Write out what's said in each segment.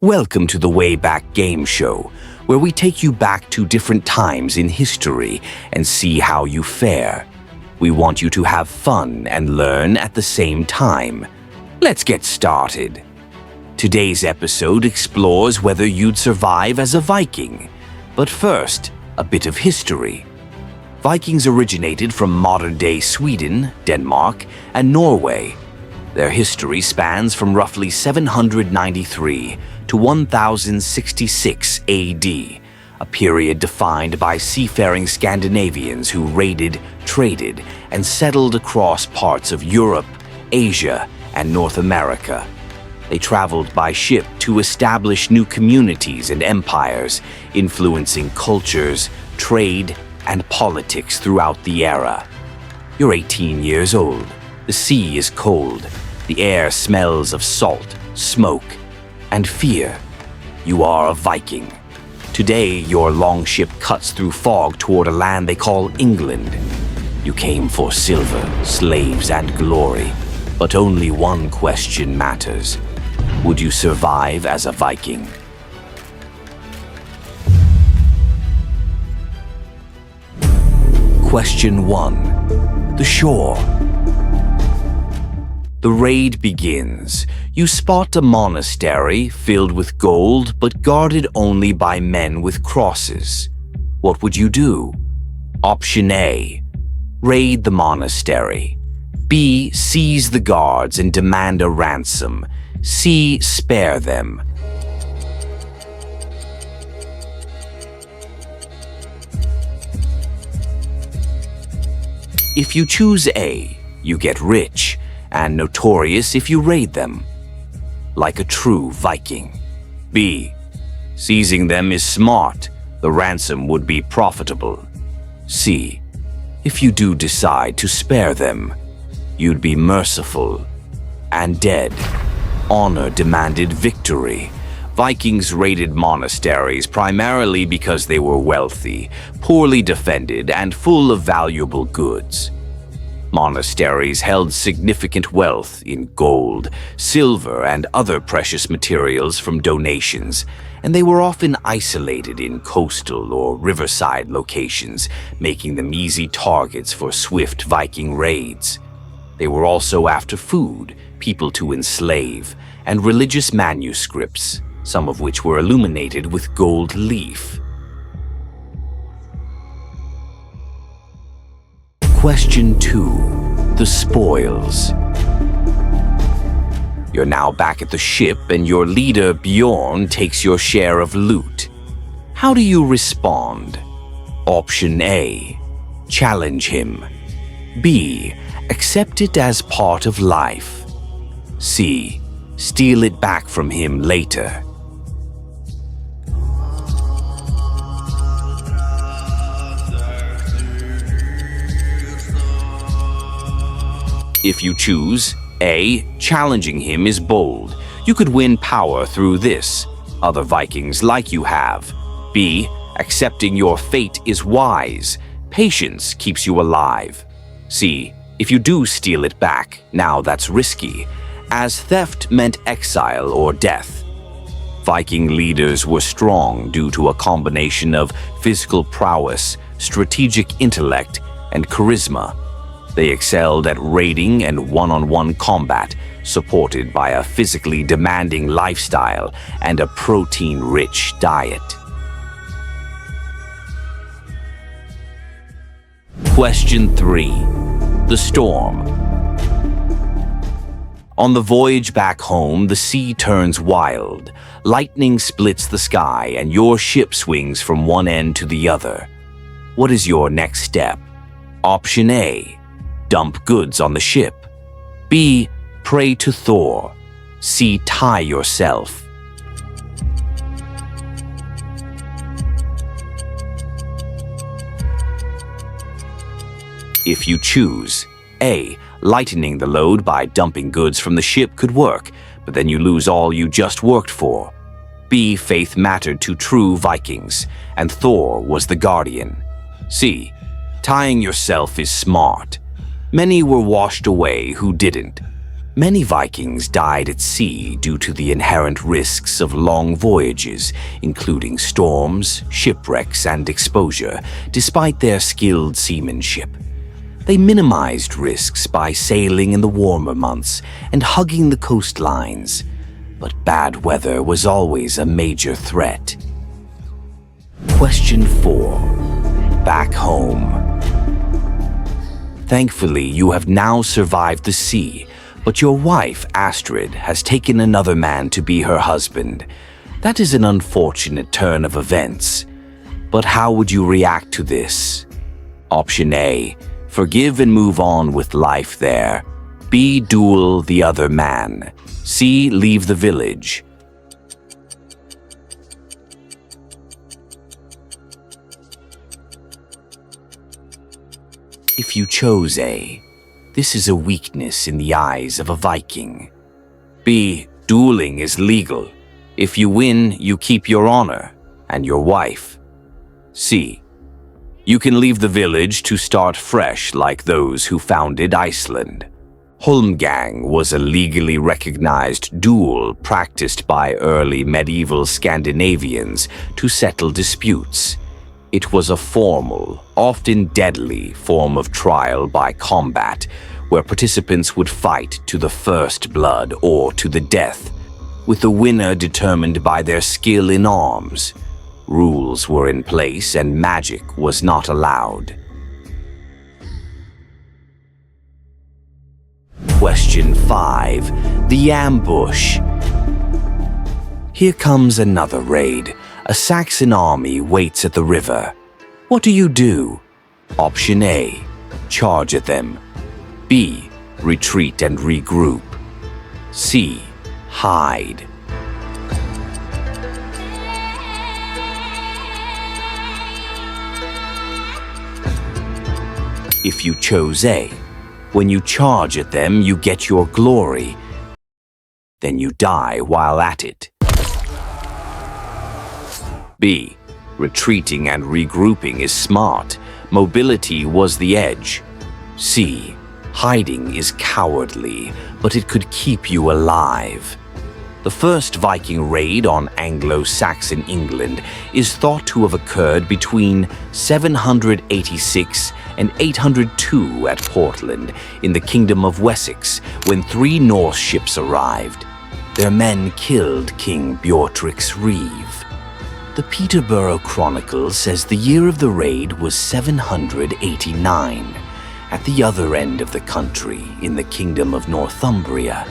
Welcome to the Wayback game show, where we take you back to different times in history and see how you fare. We want you to have fun and learn at the same time. Let's get started. Today's episode explores whether you'd survive as a Viking. But first, a bit of history. Vikings originated from modern-day Sweden, Denmark, and Norway. Their history spans from roughly 793 to 1066 AD, a period defined by seafaring Scandinavians who raided, traded, and settled across parts of Europe, Asia, and North America. They traveled by ship to establish new communities and empires, influencing cultures, trade, and politics throughout the era. You're 18 years old. The sea is cold. The air smells of salt, smoke, and fear. You are a Viking. Today, your longship cuts through fog toward a land they call England. You came for silver, slaves, and glory. But only one question matters. Would you survive as a Viking? Question 1. The shore. The raid begins. You spot a monastery filled with gold but guarded only by men with crosses. What would you do? Option A. Raid the monastery. B. Seize the guards and demand a ransom. C. Spare them. If you choose A, you get rich and notorious if you raid them, like a true Viking. B. Seizing them is smart. The ransom would be profitable. C. If you do decide to spare them, you'd be merciful and dead. Honor demanded victory. Vikings raided monasteries primarily because they were wealthy, poorly defended, and full of valuable goods. Monasteries held significant wealth in gold, silver, and other precious materials from donations, and they were often isolated in coastal or riverside locations, making them easy targets for swift Viking raids. They were also after food, people to enslave, and religious manuscripts, some of which were illuminated with gold leaf. Question 2. The spoils. You're now back at the ship and your leader Bjorn takes your share of loot. How do you respond? Option A. Challenge him. B. Accept it as part of life. C. Steal it back from him later. If you choose A, challenging him is bold. You could win power through this. Other Vikings like you have. B, accepting your fate is wise. Patience keeps you alive. C, if you do steal it back, now that's risky, as theft meant exile or death. Viking leaders were strong due to a combination of physical prowess, strategic intellect, and charisma. They excelled at raiding and one-on-one combat, supported by a physically demanding lifestyle and a protein-rich diet. Question 3. The storm. On the voyage back home, the sea turns wild. Lightning splits the sky and your ship swings from one end to the other. What is your next step? Option A. Dump goods on the ship. B. Pray to Thor. C. Tie yourself. If you choose A. Lightening the load by dumping goods from the ship could work, but then you lose all you just worked for. B. Faith mattered to true Vikings, and Thor was the guardian. C. Tying yourself is smart. Many were washed away who didn't. Many Vikings died at sea due to the inherent risks of long voyages, including storms, shipwrecks, and exposure, despite their skilled seamanship. They minimized risks by sailing in the warmer months and hugging the coastlines, but bad weather was always a major threat. Question 4. Back home. Thankfully, you have now survived the sea, but your wife, Astrid, has taken another man to be her husband. That is an unfortunate turn of events. But how would you react to this? Option A. Forgive and move on with life there. B. Duel the other man. C. Leave the village. If you chose A, this is a weakness in the eyes of a Viking. B. Dueling is legal. If you win, you keep your honor and your wife. C. You can leave the village to start fresh like those who founded Iceland. Holmgang was a legally recognized duel practiced by early medieval Scandinavians to settle disputes. It was a formal, often deadly form of trial by combat, where participants would fight to the first blood or to the death, with the winner determined by their skill in arms. Rules were in place and magic was not allowed. Question 5. The ambush. Here comes another raid. A Saxon army waits at the river. What do you do? Option A. Charge at them. B. Retreat and regroup. C. Hide. If you chose A, when you charge at them, you get your glory. Then you die while at it. B. Retreating and regrouping is smart. Mobility was the edge. C. Hiding is cowardly, but it could keep you alive. The first Viking raid on Anglo-Saxon England is thought to have occurred between 786 and 802 at Portland in the Kingdom of Wessex when 3 Norse ships arrived. Their men killed King Beorhtric's Reeve. The Peterborough Chronicle says the year of the raid was 789. At the other end of the country, in the Kingdom of Northumbria,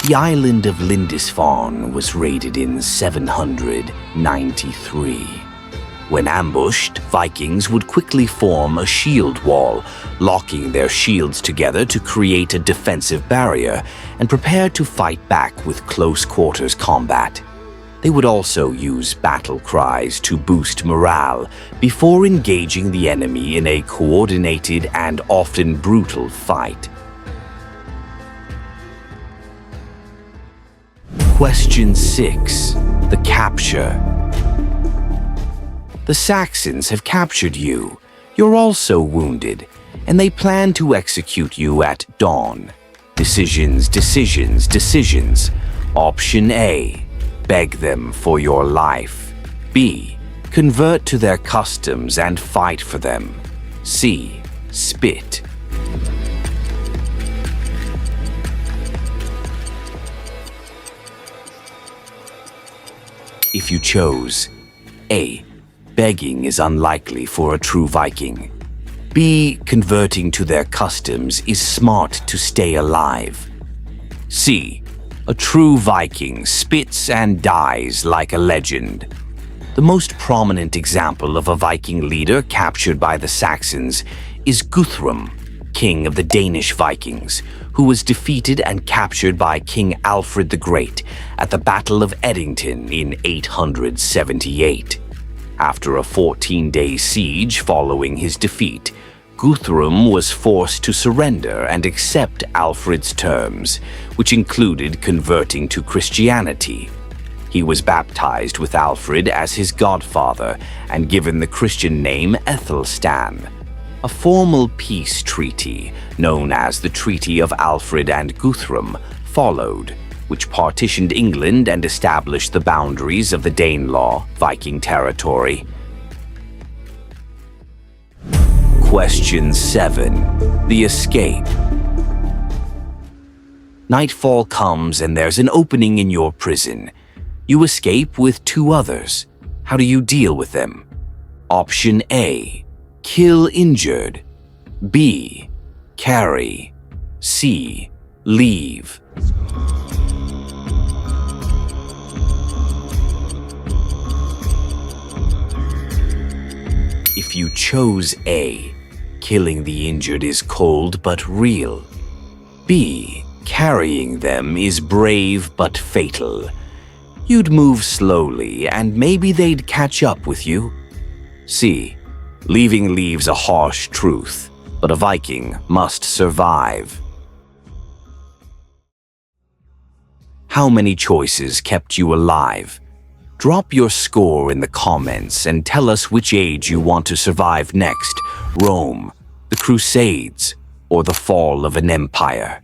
the island of Lindisfarne was raided in 793. When ambushed, Vikings would quickly form a shield wall, locking their shields together to create a defensive barrier and prepare to fight back with close quarters combat. They would also use battle cries to boost morale before engaging the enemy in a coordinated and often brutal fight. Question 6. The capture. The Saxons have captured you. You're also wounded, and they plan to execute you at dawn. Decisions, decisions, decisions. Option A. Beg them for your life. B. Convert to their customs and fight for them. C. Spit. If you chose A. Begging is unlikely for a true Viking. B. Converting to their customs is smart to stay alive. C. A true Viking spits and dies like a legend. The most prominent example of a Viking leader captured by the Saxons is Guthrum, king of the Danish Vikings, who was defeated and captured by King Alfred the Great at the Battle of Edington in 878. After a 14-day siege following his defeat, Guthrum was forced to surrender and accept Alfred's terms, which included converting to Christianity. He was baptized with Alfred as his godfather and given the Christian name Ethelstan. A formal peace treaty, known as the Treaty of Alfred and Guthrum, followed, which partitioned England and established the boundaries of the Danelaw Viking territory. Question 7. The escape. Nightfall comes and there's an opening in your prison. You escape with 2 others. How do you deal with them? Option A. Kill injured. B. Carry. C. Leave. If you chose A, killing the injured is cold but real. B. Carrying them is brave but fatal. You'd move slowly and maybe they'd catch up with you. C. Leaving leaves a harsh truth, but a Viking must survive. How many choices kept you alive? Drop your score in the comments and tell us which age you want to survive next: Rome, the Crusades, or the fall of an empire.